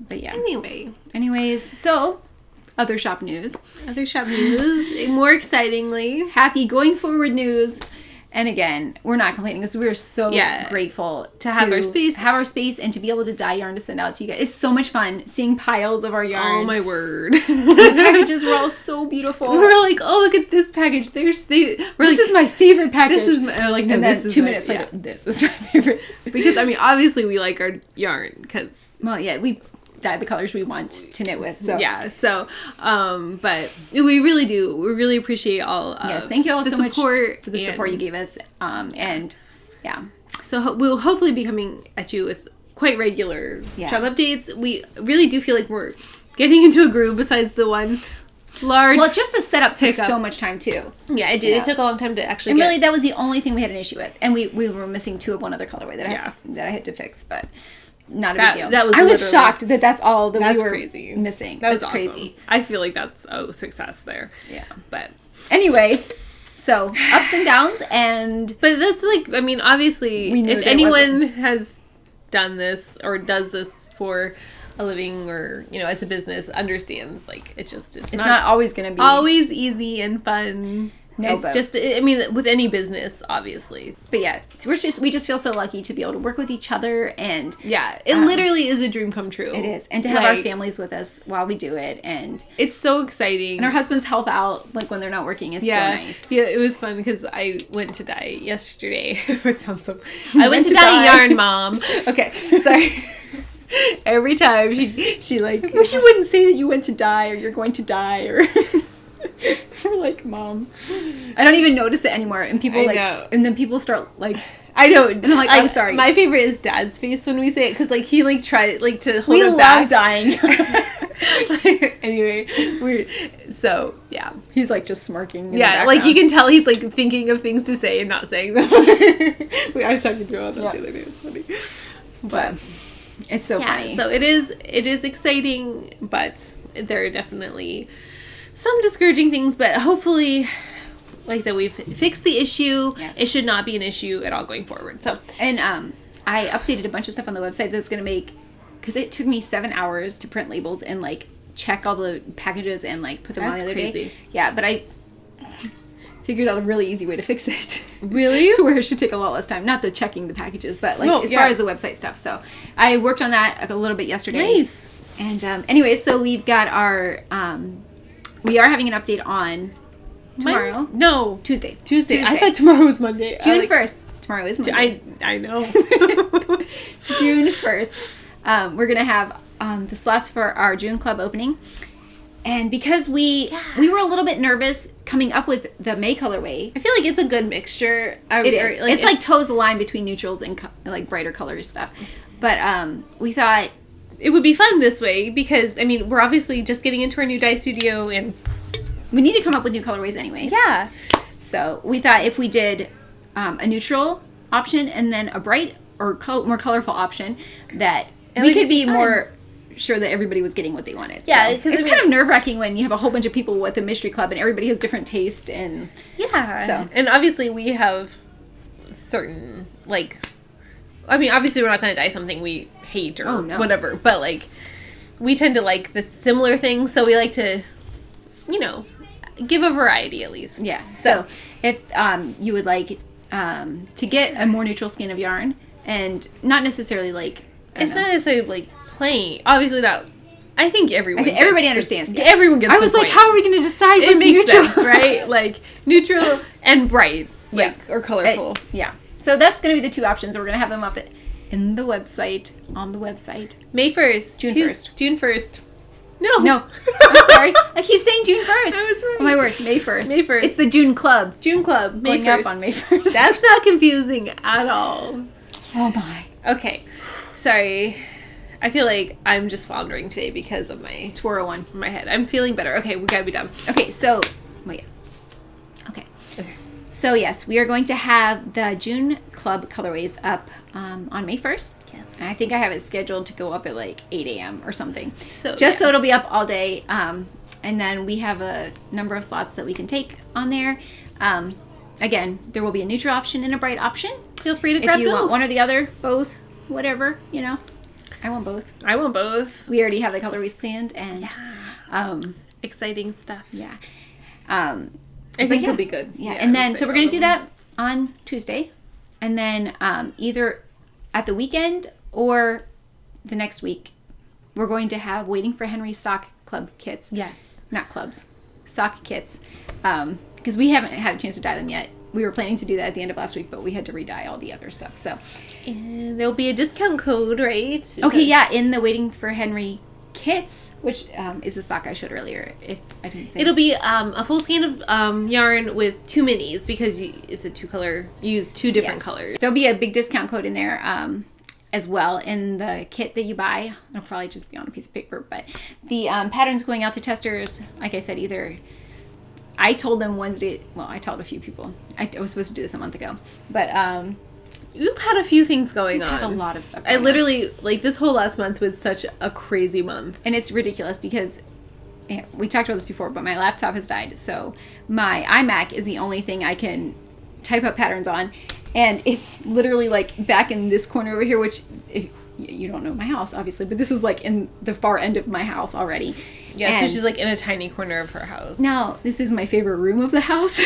But yeah. Anyways, so other shop news. More excitingly. Happy going forward news. And again, we're not complaining because we're so grateful to have our space and to be able to dye yarn to send out to you guys. It's so much fun seeing piles of our yarn. Oh my word. The packages were all so beautiful. We're like, oh, look at this package. This is my favorite package. This is my, and then 2 minutes later, this is my favorite. Because, I mean, obviously we like our yarn because... Well, yeah, we dye the colors we want to knit with. So yeah, so but we really do. We really appreciate all. Yes, thank you all so much for the support you gave us. And yeah, so we'll hopefully be coming at you with quite regular shop updates. We really do feel like we're getting into a groove. Besides the one large. Well, just the setup took so much time too. Yeah, it did. Yeah. It took a long time to actually. And really, that was the only thing we had an issue with, and we were missing two of one other colorway that I had to fix, but. Not a big deal. I was shocked that's all that we were crazy. Missing. That's awesome. Crazy. I feel like that's a success there. Yeah. But anyway, so ups and downs But that's like, I mean, obviously, if anyone has done this or does this for a living or, you know, as a business, understands, like, it's not always going to be always easy and fun. No, it's just, I mean, with any business, obviously. But yeah, so we just feel so lucky to be able to work with each other and... Yeah, it literally is a dream come true. It is. And to have our families with us while we do it, and... It's so exciting. And our husbands help out, like, when they're not working. It's so nice. Yeah, it was fun because I went to dye yesterday. It sounds so... I went to dye yarn, Mom. Okay, sorry. Every time she like... I wish you wouldn't say that you went to dye or you're going to dye or... We're like, Mom. I don't even notice it anymore. And people and then people start like, I know. And I'm like, I'm sorry. My favorite is Dad's face when we say it because like he like tried like to hold it back. We love dying. Anyway, yeah. He's like just smirking. Yeah, like you can tell he's like thinking of things to say and not saying them. I was talking to Joe about that the other day. It's funny, but it's so funny. So it is exciting, but there are definitely some discouraging things, but hopefully, like I said, we've fixed the issue. Yes. It should not be an issue at all going forward. So, and I updated a bunch of stuff on the website that's going to make, because it took me 7 hours to print labels and like check all the packages and like put them on the other day. Yeah, but I figured out a really easy way to fix it. Really? To where it should take a lot less time. Not the checking the packages, but like as far as the website stuff. So I worked on that a little bit yesterday. Nice. And anyway, so we've got our... we are having an update on tomorrow. Tuesday. I thought tomorrow was Monday. June 1st. Tomorrow is Monday. I know. June 1st. We're going to have the slots for our June club opening. And because we were a little bit nervous coming up with the May colorway. I feel like it's a good mixture. It is. It's like toes the line between neutrals and like brighter colors stuff. But we thought... It would be fun this way because, I mean, we're obviously just getting into our new dye studio and... We need to come up with new colorways anyways. Yeah. So we thought if we did a neutral option and then a bright or more colorful option that we could be more sure that everybody was getting what they wanted. Yeah. So it's kind of nerve-wracking when you have a whole bunch of people with a mystery club and everybody has different taste and... Yeah. So. And obviously we have certain, like... I mean, obviously we're not going to dye something we hate or no. whatever, but like we tend to like the similar things, so we like to, you know, give a variety at least. Yeah. So if you would like to get a more neutral skein of yarn, and not necessarily like it's not necessarily like plain. Obviously not. I think everybody understands. Yeah. Everyone gets. I was like, points. how are we going to decide it what's makes neutral? sense, right? Like neutral and bright, like or colorful. Yeah. So that's going to be the 2 options. We're going to have them up in the website, on the website. May 1st. June 1st. June 1st. No. I'm sorry. I keep saying June 1st. I was right. Oh my word, May 1st. May 1st. It's the June Club. June Club. May 1st. Up on May 1st. That's not confusing at all. Oh my. Okay. Sorry. I feel like I'm just floundering today because of my 401. my head. I'm feeling better. Okay, we gotta be done. Okay, so wait. Okay. So yes, we are going to have the June Club colorways up on May 1st. Yes. And I think I have it scheduled to go up at like 8 a.m. or something. So it'll be up all day. And then we have a number of slots that we can take on there. Again, there will be a neutral option and a bright option. Feel free to grab if you both. want one or the other, both, whatever, you know. I want both. I want both. We already have the colorways planned, and exciting stuff. Yeah. I think it'll be good. Yeah. And then so we're gonna do that on Tuesday, and then either at the weekend or the next week, we're going to have Waiting for Henry sock club kits. Yes. Not clubs, sock kits, because we haven't had a chance to dye them yet. We were planning to do that at the end of last week, but we had to re-dye all the other stuff. So, and there'll be a discount code, right? Okay, yeah, in the Waiting for Henry kits, which is the sock I showed earlier. If I didn't say, it'll be a full skein of yarn with 2 minis because it's a 2-color. You use 2 different colors. There'll be a big discount code in there as well in the kit that you buy. It'll probably just be on a piece of paper, but the patterns going out to testers, like I said, either. I told them Wednesday. Well, I told a few people. I was supposed to do this a month ago, but you've had a few things going on. Had a lot of stuff. I literally like this whole last month was such a crazy month, and it's ridiculous because we talked about this before. But my laptop has died, so my iMac is the only thing I can type up patterns on, and it's literally like back in this corner over here, which if you don't know my house, obviously, but this is like in the far end of my house already. Yeah, so she's like in a tiny corner of her house. Now, this is my favorite room of the house,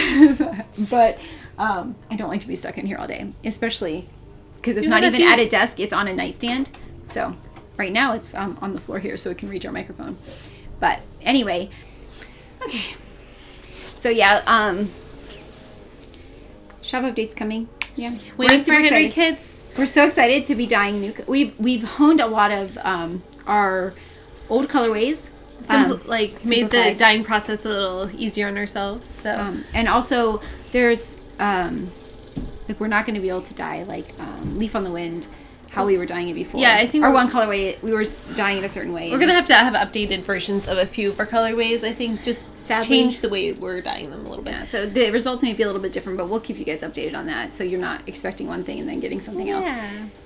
but I don't like to be stuck in here all day, especially because it's not even at a desk, it's on a nightstand. So right now it's on the floor here so it can reach our microphone. But anyway, okay. So yeah, shop updates coming. Yeah, Waiting for Henry kits. We're so excited to be dyeing new. We've honed a lot of our old colorways. Made the dyeing process a little easier on ourselves. So and also there's we're not going to be able to dye Leaf on the Wind how we were dyeing it before. Yeah, I think our one colorway we were dyeing it a certain way. We're gonna have to have updated versions of a few of our colorways. I think just change the way we're dyeing them a little bit. Yeah, so the results may be a little bit different, but we'll keep you guys updated on that. So you're not expecting one thing and then getting something else.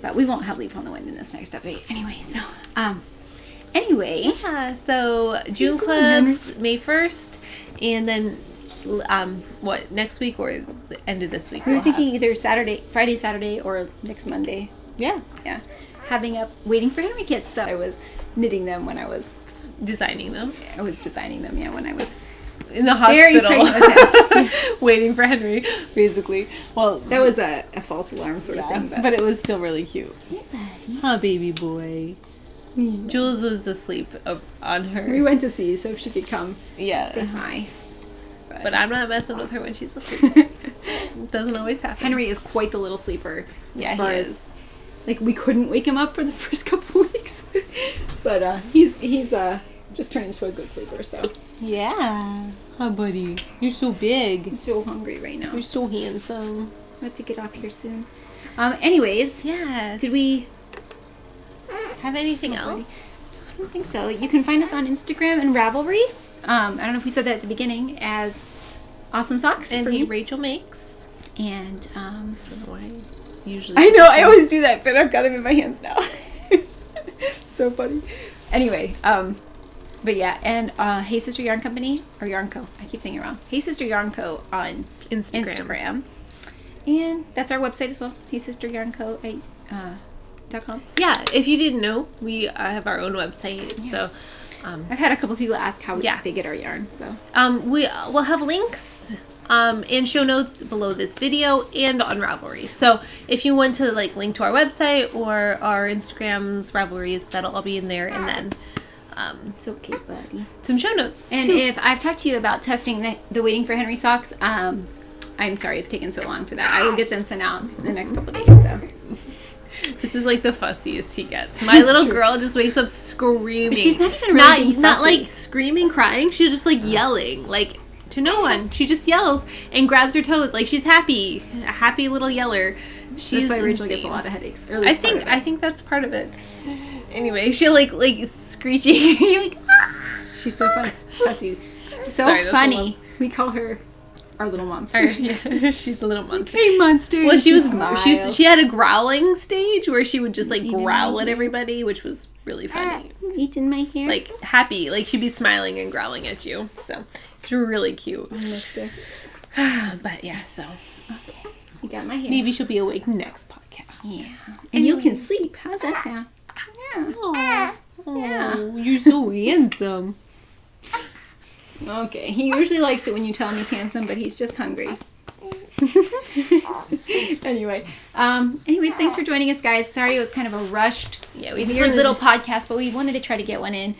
But we won't have Leaf on the Wind in this next update anyway. So yeah. So June clubs May 1st, and then next week or the end of this week? We were thinking either Friday, Saturday, or next Monday. Yeah. Having up Waiting for Henry kits. So I was knitting them when I was designing them. I was designing them. Yeah, when I was in the hospital, waiting for Henry, basically. Well, that was a false alarm sort of thing, but it was still really cute. Huh, baby boy. Jules was asleep on her. We went to see so if she could come. Yeah. Say hi. But I'm not messing with her when she's asleep. It doesn't always happen. Henry is quite the little sleeper. Yeah, he is. We couldn't wake him up for the first couple weeks, but he's just turned into a good sleeper. So yeah, hi buddy, you're so big. I'm so hungry right now. You're so handsome. I have to get off here soon. Anyways, yes. Did we have anything else? I don't think so. You can find us on Instagram and Ravelry. I don't know if we said that at the beginning as Awesome Socks. And Rachel makes. And I don't know why. Usually I know, I always do that, but I've got them in my hands now. So funny. Anyway, but yeah, and Hey Sister Yarn Company, or Yarn Co. I keep saying it wrong. Hey Sister Yarn Co. on Instagram. And that's our website as well. HeySisterYarnCo.com. Yeah, if you didn't know, we have our own website. Yeah. So I've had a couple people ask how they get our yarn. So we'll have links and show notes below this video and on Ravelry. So if you want to link to our website or our Instagram's Ravelries, that'll all be in there. And then it's okay, buddy. Some show notes. And if I've talked to you about testing the Waiting for Henry socks, I'm sorry it's taken so long for that. I will get them sent out in the next couple of days. So this is the fussiest he gets. My little girl just wakes up screaming. But she's not even really not screaming, crying. She's just yelling to no one. She just yells and grabs her toes she's happy, a happy little yeller. That's why Rachel gets a lot of headaches. I think that's part of it. Anyway, she'll screeching She's so fussy. So funny. We call her our little monsters. Yeah, she's a little monster. Hey, monster. Well, she had a growling stage where she would just growl at everybody, which was really funny. Eating my hair. Happy, she'd be smiling and growling at you. So it's really cute. I missed her. But yeah, so okay, you got my hair. Maybe she'll be awake next podcast. Yeah, and you can sleep. How's that sound? Yeah. Yeah. You're so handsome. Okay, he usually likes it when you tell him he's handsome, but he's just hungry. Anyways, thanks for joining us, guys. Sorry it was kind of a rushed, weird little podcast, but we wanted to try to get one in,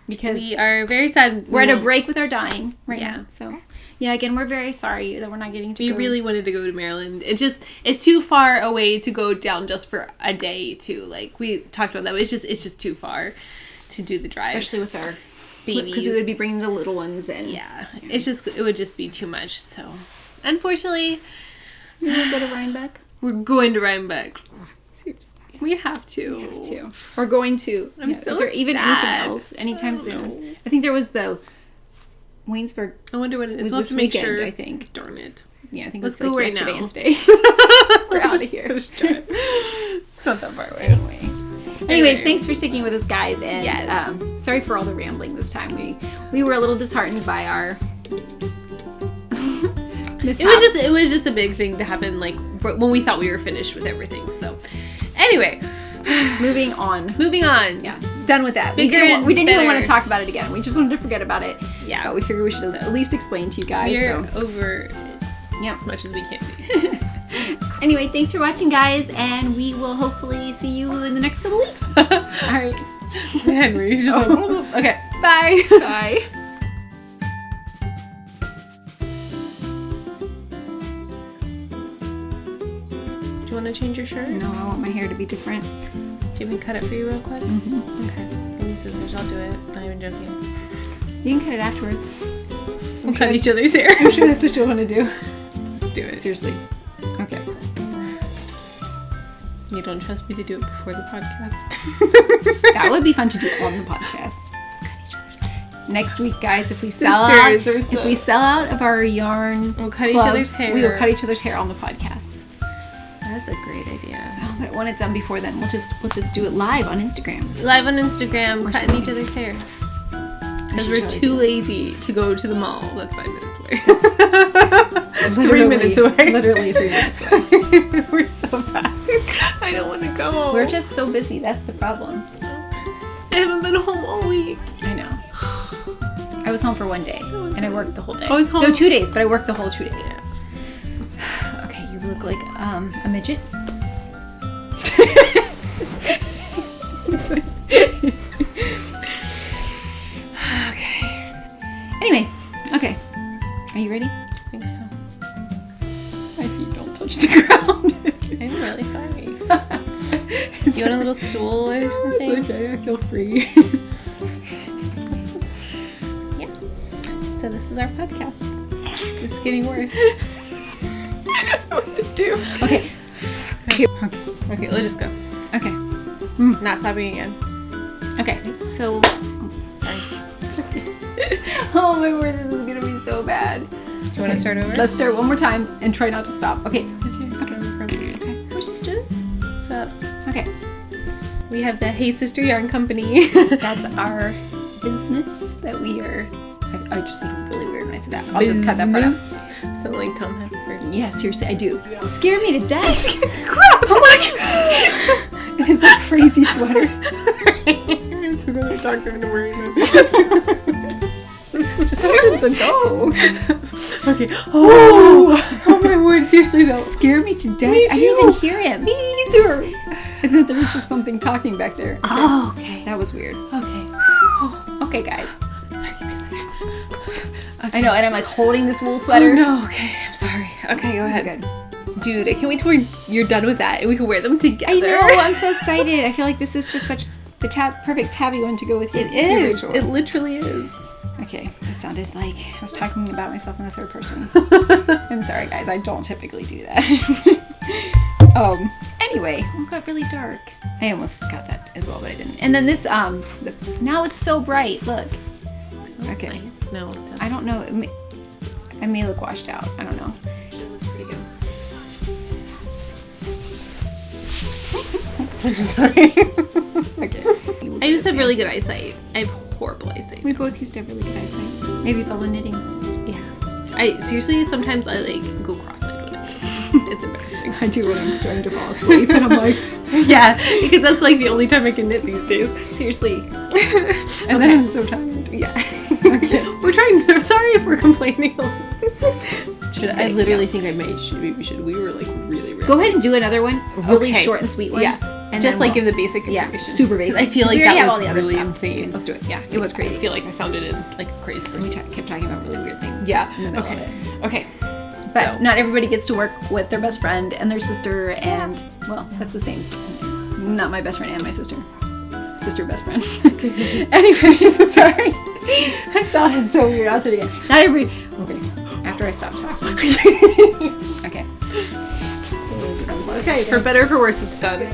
because we are very sad. We're at a break with our dyeing right now. So, again, we're very sorry that we're not getting to. We really wanted to go to Maryland. It's too far away to go down just for a day too. We talked about that. But it's just too far to do the drive, especially with our babies, because we would be bringing the little ones in. It would just be too much. So, unfortunately, we'll go to Rhinebeck. We're going to Rhinebeck. Seriously. We have to. We're going to. Is there even anything else anytime soon? I think there was the Waynesburg. I wonder what it is. Was this weekend, I think. Darn it. Yeah, I think let's it was go right yesterday now. And today. We're out of here. It's not that far away. Anyways, thanks for sticking with us, guys. And sorry for all the rambling this time. We were a little disheartened by our mishap. It was just a big thing to happen when we thought we were finished with everything. So anyway, moving on. Yeah, done with that. We didn't even want to talk about it again. We just wanted to forget about it. Yeah, but we figured we should at least explain to you guys. We're over it as much as we can be. Anyway, thanks for watching, guys, and we will hopefully see you in the next couple weeks. All right. Henry's just okay. Bye. Bye. Do you want to change your shirt? No, I want my hair to be different. Do you want me to cut it for you real quick? Mm-hmm. Okay. Give me scissors. I'll do it. Not even joking. You can cut it afterwards. We'll cut each other's hair. I'm sure that's what you'll want to do. Let's do it. Seriously. Okay. You don't trust me to do it before the podcast? That would be fun to do on the podcast. Let's cut each other's hair. Next week, guys, if we sell out of our yarn, we'll cut each other's hair. We will cut each other's hair on the podcast. That's a great idea. Oh, but when it's done before then, we'll just do it live on Instagram. Cutting each other's hair. Because we're too lazy to go to the mall. That's 5 minutes away. 3 minutes away. Literally 3 minutes away. We're so bad. I don't want to go. We're just so busy. That's the problem. I haven't been home all week. I know. I was home for 1 day, and I worked the whole day. I was home. No, 2 days, but I worked the whole 2 days. Yeah. Okay, you look like a midget. Anyway, okay. Are you ready? I think so. My feet don't touch the ground. I'm really sorry. You want a little stool or something? It's okay, I feel free. Yeah. So this is our podcast. It's getting worse. I don't know what to do. Okay. Okay, let's just go. Okay. Not stopping again. Okay, so... Sorry. It's okay. Oh my word, this is gonna be so bad. Do you want to start over? Let's start one more time and try not to stop. Okay. Okay. We're sisters. What's up? Okay. We have the Hey Sister Yarn Company. That's our business that we are... I just feel really weird when I say that. I'll just cut that part out. Sound like Tom Hanks. Yeah, seriously, I do. Scare me to death. Crap! Oh my god! It is that crazy sweater. I'm so glad I talked her into wearing that. Just happens to go. Okay. Oh my word! Seriously though. Scare me to death. Me I didn't too. even hear him. Me either. And then there was just something talking back there. Okay. Oh, okay. That was weird. Okay. Okay, guys. Sorry, give me a second. Okay. I know, and I'm like holding this wool sweater. Oh no. Okay, I'm sorry. Okay, go ahead. Good. Dude, I can't wait till you're done with that and we can wear them together. I know. I'm so excited. I feel like this is just such the perfect tabby one to go with. It is. It literally is. Okay, it sounded like I was talking about myself in the third person. I'm sorry, guys. I don't typically do that. Anyway, it got really dark. I almost got that as well, but I didn't. And then this, now it's so bright. Look. That's Okay. nice. No, I don't know. I may look washed out. I don't know. it looks pretty good. I'm sorry. Okay. I used to have really good eyesight. I have horrible eyesight. We both used to have really good eyesight. Maybe it's all the knitting. Yeah. I seriously sometimes I like go cross-eyed when I knit. It's embarrassing. I do when I'm trying to fall asleep, and I'm like, Yeah, because that's like the only time I can knit these days. Seriously. and then I'm so tired. Yeah. Okay. We're trying. I'm sorry if we're complaining. I literally think we were like really. Go ahead and do another one. A really Okay. short and sweet one. Yeah. And just then like give the basic information. Yeah, super basic. I feel 'Cause like we already that have all was the other really stuff. insane. Okay, let's do it. Yeah, it was I crazy. feel like I sounded in like a crazy And we person. kept talking about really weird things. Yeah. in the middle of Okay. it. Okay. But So- not everybody gets to work with their best friend and their sister, and well, that's the same. Not my best friend and my sister. Sister best friend. Anyway, sorry. That sounded so weird. I'll say it again. Not every. Okay. After I stop talking. Okay. Okay. For better or for worse, it's done.